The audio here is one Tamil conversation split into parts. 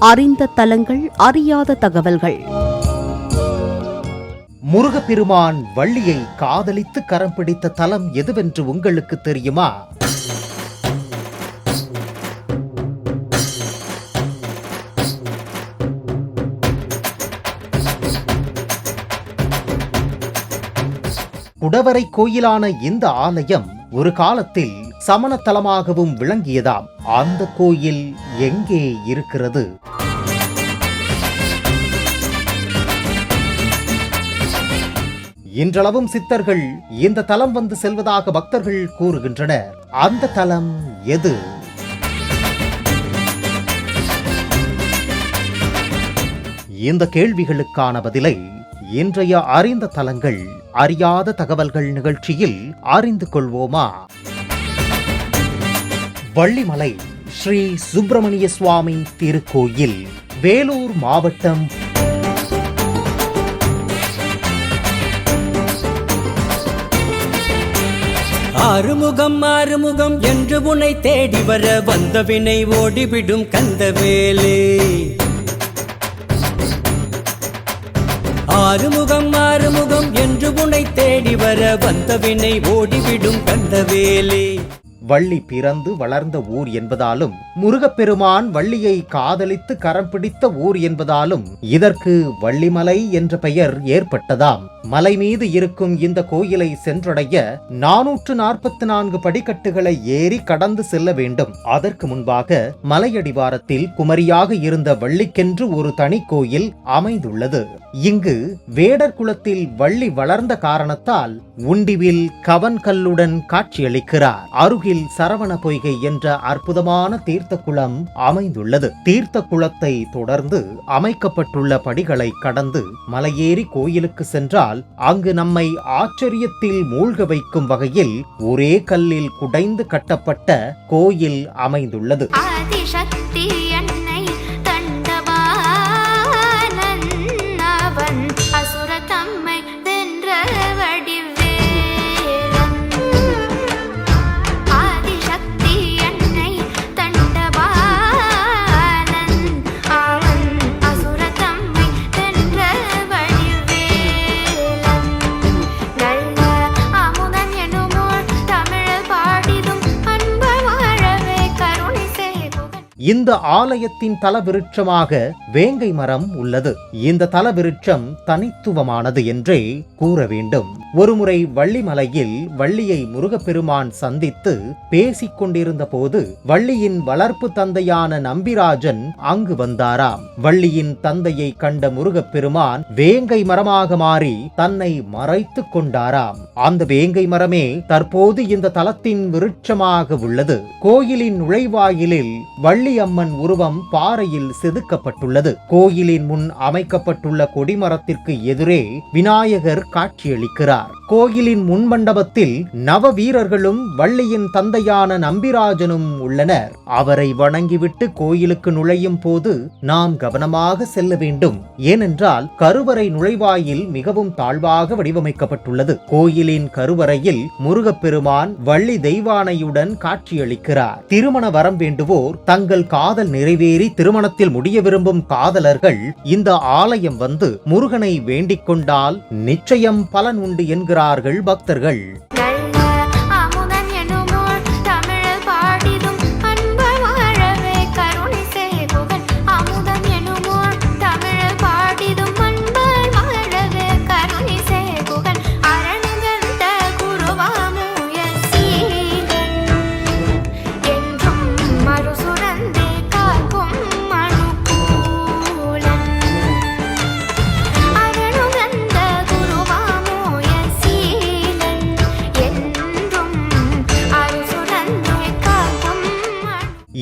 அறிந்த தலங்கள், அறியாத தகவல்கள். முருகப்பெருமான் வள்ளியை காதலித்து கரம் பிடித்த தலம் எதுவென்று உங்களுக்கு தெரியுமா? குடவரை கோயிலான இந்த ஆலயம் ஒரு காலத்தில் சமண தலமாகவும் விளங்கியதாம். அந்த கோயில் எங்கே இருக்கிறது? இன்றளவும் சித்தர்கள் இந்த தலம் வந்து செல்வதாக பக்தர்கள் கூறுகின்றனர். அந்த தலம் எது? இந்த கேள்விகளுக்கான பதிலை இன்றைய அறிந்த தலங்கள், அறியாத தகவல்கள் நிகழ்ச்சியில் அறிந்து கொள்வோமா? வள்ளிமலை ஸ்ரீ சுப்பிரமணிய சுவாமி திருக்கோயில், வேலூர் மாவட்டம். ஆறுமுகம் ஆறுமுகம் என்று உன்னை தேடி வர வந்த வினை ஓடிவிடும் கந்தவேலே. ஆறுமுகம் ஆறுமுகம் என்று உன்னை தேடி வர வந்த வினை ஓடிவிடும் கந்தவேலே. வள்ளி பிறந்து வளர்ந்த ஊர் என்பதாலும், முருகப்பெருமான் வள்ளியை காதலித்து கரம் பிடித்த ஊர் என்பதாலும் இதற்கு வள்ளிமலை என்ற பெயர் ஏற்பட்டதாம். மலை மீது இருக்கும் இந்த கோயிலை சென்றடைய 444 படிக்கட்டுகளை ஏறி கடந்து செல்ல வேண்டும். அதற்கு முன்பாக மலையடிவாரத்தில் குமரியாக இருந்த வள்ளிக்கென்று ஒரு தனி கோயில் அமைந்துள்ளது. இங்கு வேடர் குலத்தில் வள்ளி வளர்ந்த காரணத்தால் உண்டிவில் கவன்கல்லுடன் காட்சியளிக்கிறார். அருகில் சரவண பொய்கை என்ற அற்புதமான தீர்த்த குளம் அமைந்துள்ளது. தீர்த்த குளத்தை தொடர்ந்து அமைக்கப்பட்டுள்ள படிகளை கடந்து மலையேறி கோயிலுக்கு சென்றால் அங்கு நம்மை ஆச்சரியத்தில் மூழ்க வைக்கும் வகையில் ஒரே கல்லில் குடைந்து கட்டப்பட்ட கோயில் அமைந்துள்ளது. இந்த ஆலயத்தின் தலவிருட்சமாக வேங்கை மரம் உள்ளது. இந்த தலவிருட்சம் தனித்துவமானது என்றே கூற வேண்டும். ஒருமுறை வள்ளிமலையில் வள்ளியை முருகப்பெருமான் சந்தித்து பேசிக் கொண்டிருந்த போது வள்ளியின் வளர்ப்பு தந்தையான நம்பிராஜன் அங்கு வந்தாராம். வள்ளியின் தந்தையை கண்ட முருகப்பெருமான் வேங்கை மரமாக மாறி தன்னை மறைத்து கொண்டாராம். அந்த வேங்கை மரமே தற்போது இந்த தலத்தின் விருட்சமாக உள்ளது. கோயிலின் நுழைவாயிலில் வள்ளி அம்மன் உருவம் பாறையில் செதுக்கப்பட்டுள்ளது. கோயிலின் முன் அமைக்கப்பட்டுள்ள கொடிமரத்திற்கு எதிரே விநாயகர் காட்சியளிக்கிறார். கோயிலின் முன் மண்டபத்தில் நவ வீரர்களும் வள்ளியின் தந்தையான நம்பிராஜனும் உள்ளனர். அவரை வணங்கிவிட்டு கோயிலுக்கு நுழையும் போது நாம் கவனமாக செல்ல வேண்டும். ஏனென்றால் கருவறை நுழைவாயில் மிகவும் தாழ்வாக வடிவமைக்கப்பட்டுள்ளது. கோயிலின் கருவறையில் முருகப்பெருமான் வள்ளி தெய்வானையுடன் காட்சியளிக்கிறார். திருமண வரம் வேண்டுவோர் தங்கள் காதல் நிறைவேறி திருமணத்தில் முடிய விரும்பும் காதலர்கள் இந்த ஆலயம் வந்து முருகனை வேண்டிக் கொண்டால் நிச்சயம் பலன் உண்டு என்கிறார்கள் பக்தர்கள்.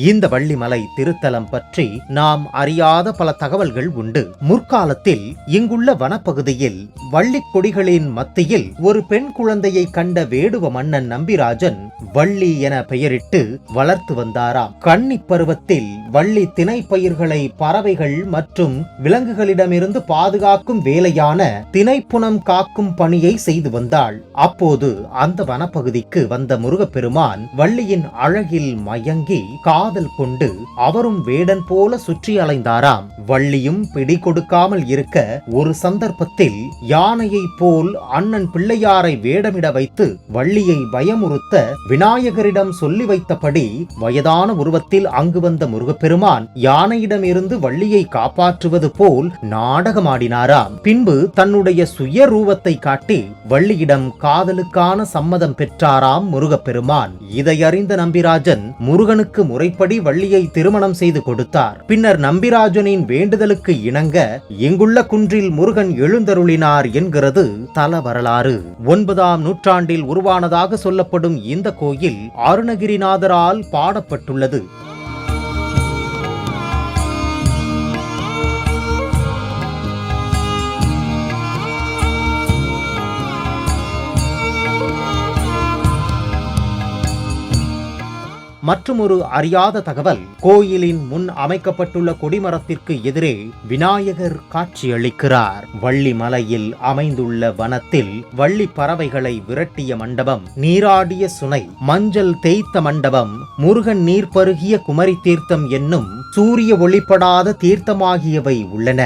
இந்த வள்ளிமலை திருத்தலம் பற்றி நாம் அறியாத பல தகவல்கள் உண்டு. முற்காலத்தில் இங்குள்ள வனப்பகுதியில் வள்ளி கொடிகளின் மத்தியில் ஒரு பெண் குழந்தையை கண்ட வேடுவ மன்னன் நம்பிராஜன் வள்ளி என பெயரிட்டு வளர்த்து வந்தாராம். கன்னி பருவத்தில் வள்ளி திணை பயிர்களை பறவைகள் மற்றும் விலங்குகளிடமிருந்து பாதுகாக்கும் வேலையான திணைப்புனம் காக்கும் பணியை செய்து வந்தாள். அப்போது அந்த வனப்பகுதிக்கு வந்த முருகப்பெருமான் வள்ளியின் அழகில் மயங்கி காதல் காதல் கொண்டு அவரும் வேடன் போல சுற்றி அலைந்தாராம். வள்ளியும் பிடி கொடுக்காமல் இருக்க ஒரு சந்தர்ப்பத்தில் யானையை போல் அண்ணன் பிள்ளையாரை வேடமிட வைத்து வள்ளியை பயமுறுத்த விநாயகரிடம் சொல்லி வைத்தபடி வயதான உருவத்தில் அங்கு வந்த முருகப்பெருமான் யானையிடமிருந்து வள்ளியை காப்பாற்றுவது போல் நாடகமாடினாராம். பின்பு தன்னுடைய சுய ரூபத்தை காட்டி வள்ளியிடம் காதலுக்கான சம்மதம் பெற்றாராம் முருகப்பெருமான். இதை அறிந்த நம்பிராஜன் முருகனுக்கு முறைப்படி வள்ளியை திருமணம் செய்து கொடுத்தார். பின்னர் நம்பிராஜனின் வேண்டுதலுக்கு இணங்க இங்குள்ள குன்றில் முருகன் எழுந்தருளினார் என்கிறது தல வரலாறு. 9ஆம் நூற்றாண்டில் உருவானதாக சொல்லப்படும் இந்த கோயில் அருணகிரிநாதரால் பாடப்பட்டுள்ளது. மற்றுமொரு அறியாத தகவல், கோயிலின் முன் அமைக்கப்பட்டுள்ள கொடிமரத்திற்கு எதிரே விநாயகர் காட்சியளிக்கிறார். வள்ளி மலையில் அமைந்துள்ள வனத்தில் வள்ளி பறவைகளை விரட்டிய மண்டபம், நீராடிய சுனை, மஞ்சள் தேய்த்த மண்டபம், முருகன் நீர் பருகிய குமரி தீர்த்தம் என்னும் சூரிய ஒளிப்படாத தீர்த்தமாகியவை உள்ளன.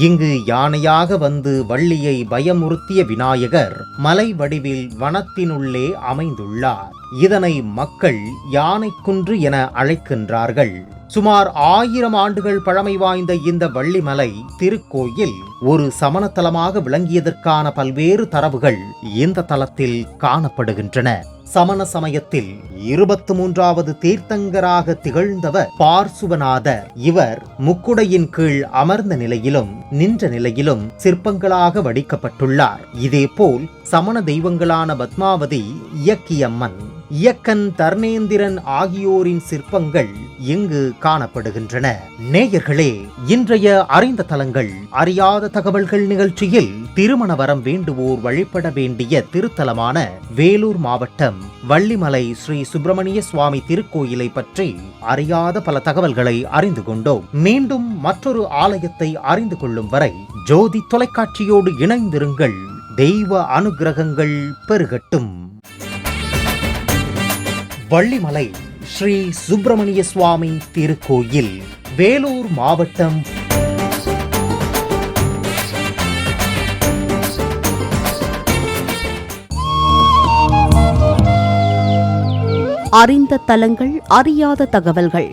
இங்கு யானையாக வந்து வள்ளியை பயமுறுத்திய விநாயகர் மலை வடிவில் வனத்தினுள்ளே அமைந்துள்ளார். இதனை மக்கள் யானைக்குன்று என அழைக்கின்றார்கள். சுமார் 1000 ஆண்டுகள் பழமை வாய்ந்த இந்த வள்ளிமலை திருக்கோயில் ஒரு சமணத்தலமாக விளங்கியதற்கான பல்வேறு தரவுகள் இந்த தலத்தில் காணப்படுகின்றன. சமண சமயத்தில் 23வது தீர்த்தங்கராக திகழ்ந்தவர் பார்சுவநாதர். இவர் முக்குடையின் கீழ் அமர்ந்த நிலையிலும் நின்ற நிலையிலும் சிற்பங்களாக வடிக்கப்பட்டுள்ளார். இதேபோல் சமண தெய்வங்களான பத்மாவதி, இயக்கியம்மன், இயக்கன், தர்ணேந்திரன் ஆகியோரின் சிற்பங்கள் இங்கு காணப்படுகின்றன. நேயர்களே, இன்றைய அறிந்த தலங்கள் அறியாத தகவல்கள் நிகழ்ச்சியில் திருமண வரம் வேண்டுவோர் வழிபட வேண்டிய திருத்தலமான வேலூர் மாவட்டம் வள்ளிமலை ஸ்ரீ சுப்பிரமணிய சுவாமி திருக்கோயிலை பற்றி அறியாத பல தகவல்களை அறிந்து கொண்டோம். மீண்டும் மற்றொரு ஆலயத்தை அறிந்து கொள்ளும் வரை ஜோதி தொலைக்காட்சியோடு இணைந்திருங்கள். தெய்வ அனுகிரகங்கள் பெருகட்டும். வள்ளிமலை ஸ்ரீ சுப்பிரமணிய சுவாமி திருக்கோயில், வேலூர் மாவட்டம். அறிந்த தலங்கள் அறியாத தகவல்கள்.